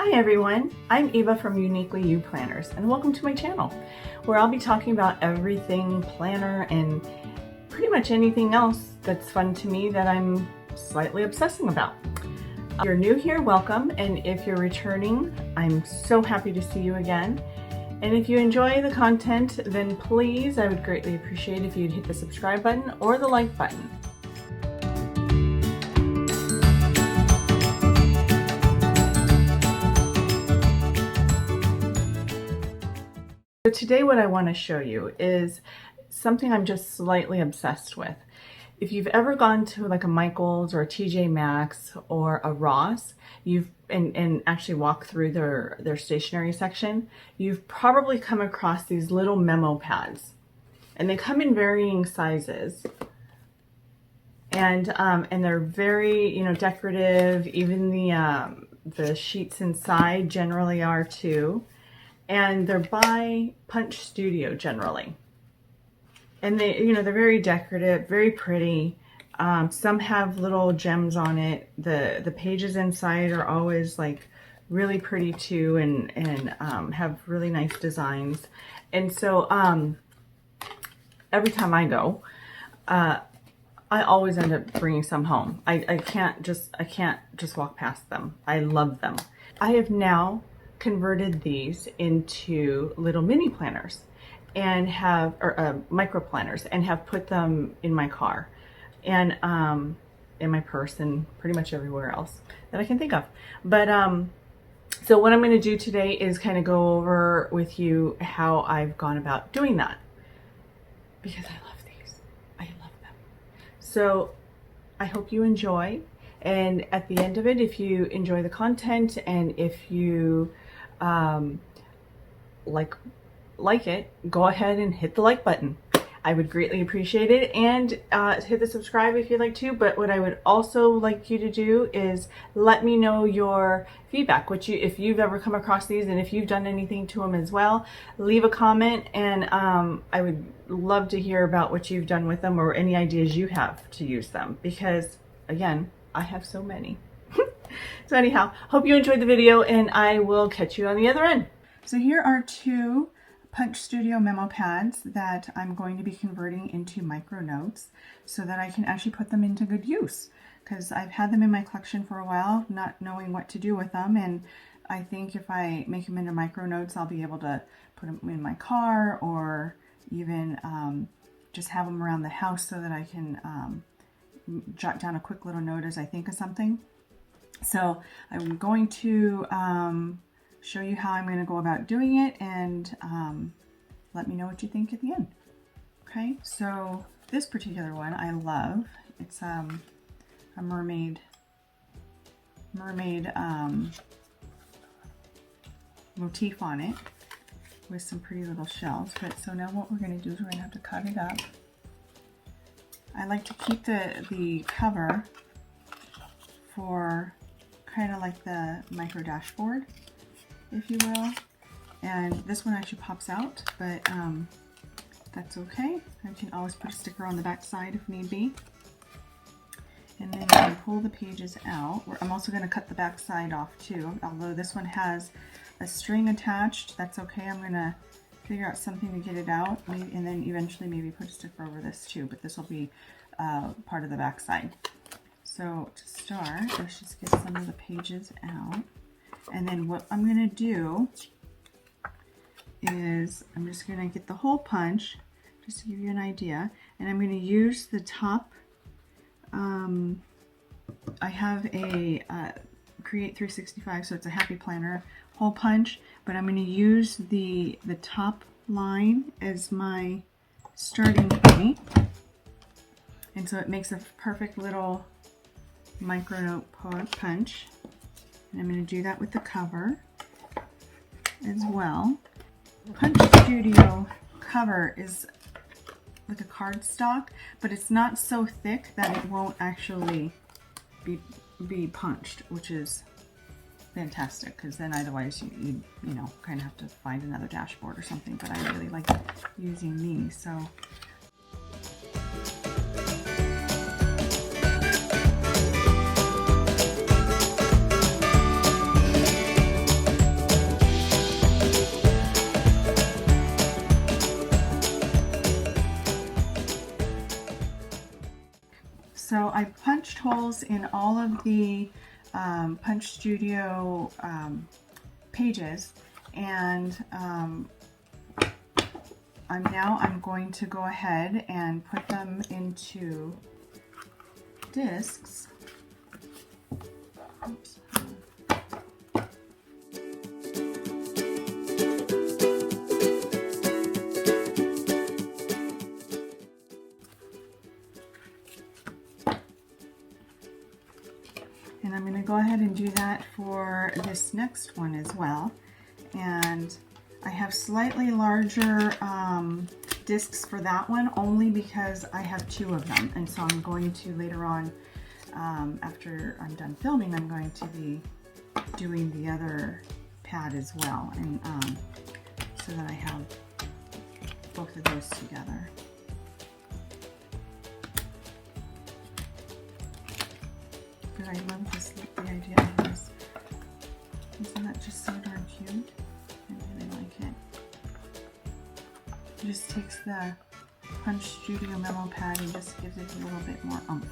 Hi everyone, I'm Eva from Uniquely You Planners, and welcome to my channel, where I'll be talking about everything planner and pretty much anything else that's fun to me that I'm slightly obsessing about. If you're new here, welcome, and if you're returning, I'm so happy to see you again. And if you enjoy the content, then please, I would greatly appreciate if you'd hit the subscribe button or the like button. So today what I want to show you is something I'm just slightly obsessed with. If you've ever gone to like a Michael's or a TJ Maxx or a Ross, and actually walked through their stationery section, you've probably come across these little memo pads, and they come in varying sizes, and they're very decorative. Even the sheets inside generally are too. And they're by Punch Studio generally, and they're very decorative, very pretty. Some have little gems on it. The pages inside are always like really pretty too, and have really nice designs. And so every time I go, I always end up bringing some home. I can't just walk past them. I love them. I have now converted these into little mini planners and micro planners, and have put them in my car and in my purse and pretty much everywhere else that I can think of. But so what I'm going to do today is kind of go over with you how I've gone about doing that, because I love these. I love them. So I hope you enjoy, and at the end of it, if you enjoy the content and if you like it, go ahead and hit the like button. I would greatly appreciate it, and hit the subscribe if you'd like to. But what I would also like you to do is let me know your feedback, if you've ever come across these, and if you've done anything to them as well. Leave a comment, and I would love to hear about what you've done with them or any ideas you have to use them, because again, I have so many. So anyhow, hope you enjoyed the video, and I will catch you on the other end. So here are two Punch Studio memo pads that I'm going to be converting into micro notes so that I can actually put them into good use, because I've had them in my collection for a while, not knowing what to do with them. And I think if I make them into micro notes, I'll be able to put them in my car, or even just have them around the house so that I can jot down a quick little note as I think of something. So I'm going to show you how I'm going to go about doing it, and let me know what you think at the end. Okay, so this particular one I love. It's a mermaid motif on it with some pretty little shells. But so now what we're going to do is we're going to have to cut it up. I like to keep the cover for kind of like the micro dashboard, if you will. And this one actually pops out, but that's okay. I can always put a sticker on the back side if need be. And then you can pull the pages out. I'm also going to cut the back side off too, although this one has a string attached. That's okay. I'm going to figure out something to get it out, and then eventually maybe put a sticker over this too, but this will be part of the back side. So to start, let's just get some of the pages out. And then what I'm going to do is I'm just going to get the hole punch, just to give you an idea. And I'm going to use the top. I have a Create 365, so it's a Happy Planner hole punch. But I'm going to use the top line as my starting point. And so it makes a perfect little micro note punch. And I'm going to do that with the cover as well. Punch Studio cover is like a cardstock, but it's not so thick that it won't actually be punched, which is fantastic, because then otherwise you kind of have to find another dashboard or something. But I really like using these, so. in all of the Punch Studio pages, and I'm going to go ahead and put them into discs. Oops. And I'm going to go ahead and do that for this next one as well. And I have slightly larger discs for that one only because I have 2 of them. And so I'm going to later on, after I'm done filming, I'm going to be doing the other pad as well. And so that I have both of those together. But I love this, the idea of this. Isn't that just so darn cute? I really like it. It just takes the Punch Studio memo pad and just gives it a little bit more oomph.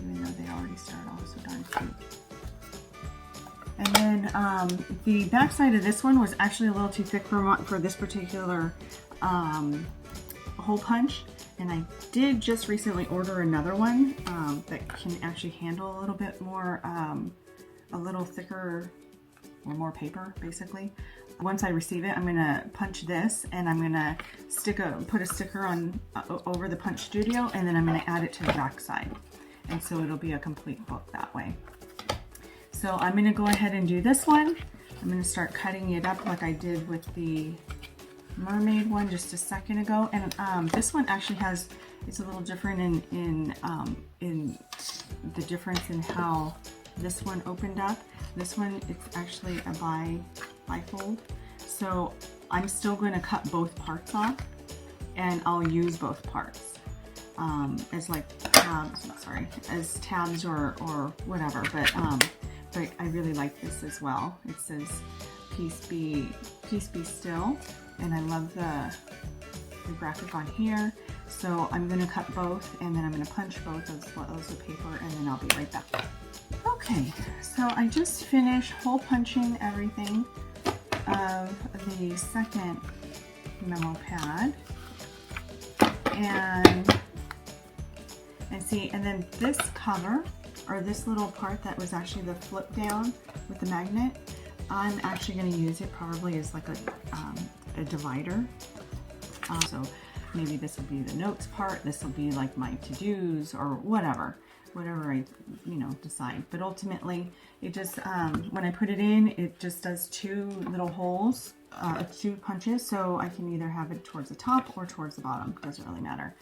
Even though they already started off so darn cute. And then the back side of this one was actually a little too thick for this particular hole punch. And I did just recently order another one that can actually handle a little bit more, a little thicker or more paper, basically. Once I receive it, I'm going to punch this, and I'm going to put a sticker on over the Punch Studio, and then I'm going to add it to the back side. And so it'll be a complete book that way. So I'm going to go ahead and do this one. I'm going to start cutting it up like I did with the mermaid one just a second ago, and this one actually has, it's a little different in the difference in how this one opened up. This one, it's actually a bifold, so I'm still going to cut both parts off, and I'll use both parts as like tabs, as tabs or whatever. But I really like this as well. It says peace be still. And I love the graphic on here. So I'm going to cut both, and then I'm going to punch both as well as the paper, and then I'll be right back. Okay, so I just finished hole punching everything of the second memo pad. And see, and then this cover, or this little part that was actually the flip down with the magnet, I'm actually going to use it probably as like a divider. So maybe this will be the notes part, this will be like my to-dos or whatever I decide. But ultimately it just when I put it in, it just does 2 little holes, 2 punches, so I can either have it towards the top or towards the bottom. It doesn't really matter,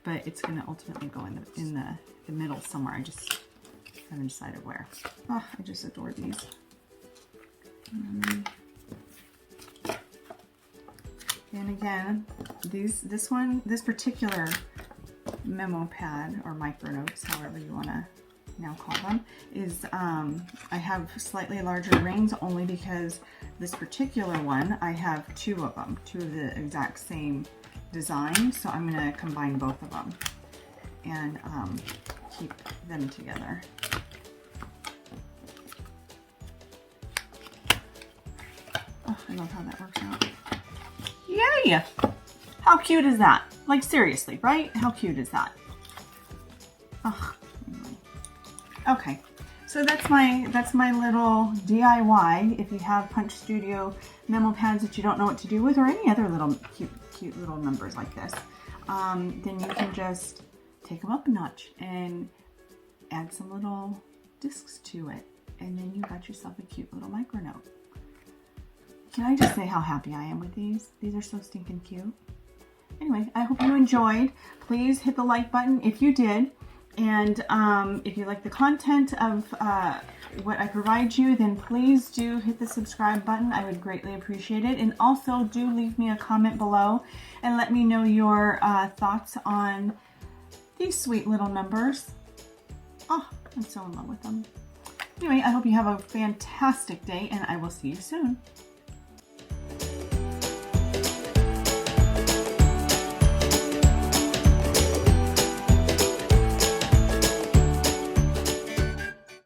but it's going to ultimately go in the middle somewhere. I just haven't decided where. Oh, I just adore these. And again, this particular memo pad, or micro notes, however you want to now call them, is I have slightly larger rings only because this particular one, I have 2 of them, 2 of the exact same design. So I'm going to combine both of them and keep them together. Oh, I love how that works out. Yay! How cute is that? Like, seriously, right? How cute is that? Oh, anyway. Okay, so that's my little DIY. If you have Punch Studio memo pads that you don't know what to do with, or any other little cute little numbers like this, then you can just take them up a notch and add some little discs to it, and then you got yourself a cute little micro note. Can I just say how happy I am with these? These are so stinking cute. Anyway, I hope you enjoyed. Please hit the like button if you did. And if you like the content of what I provide you, then please do hit the subscribe button. I would greatly appreciate it. And also do leave me a comment below and let me know your thoughts on these sweet little numbers. Oh, I'm so in love with them. Anyway, I hope you have a fantastic day, and I will see you soon.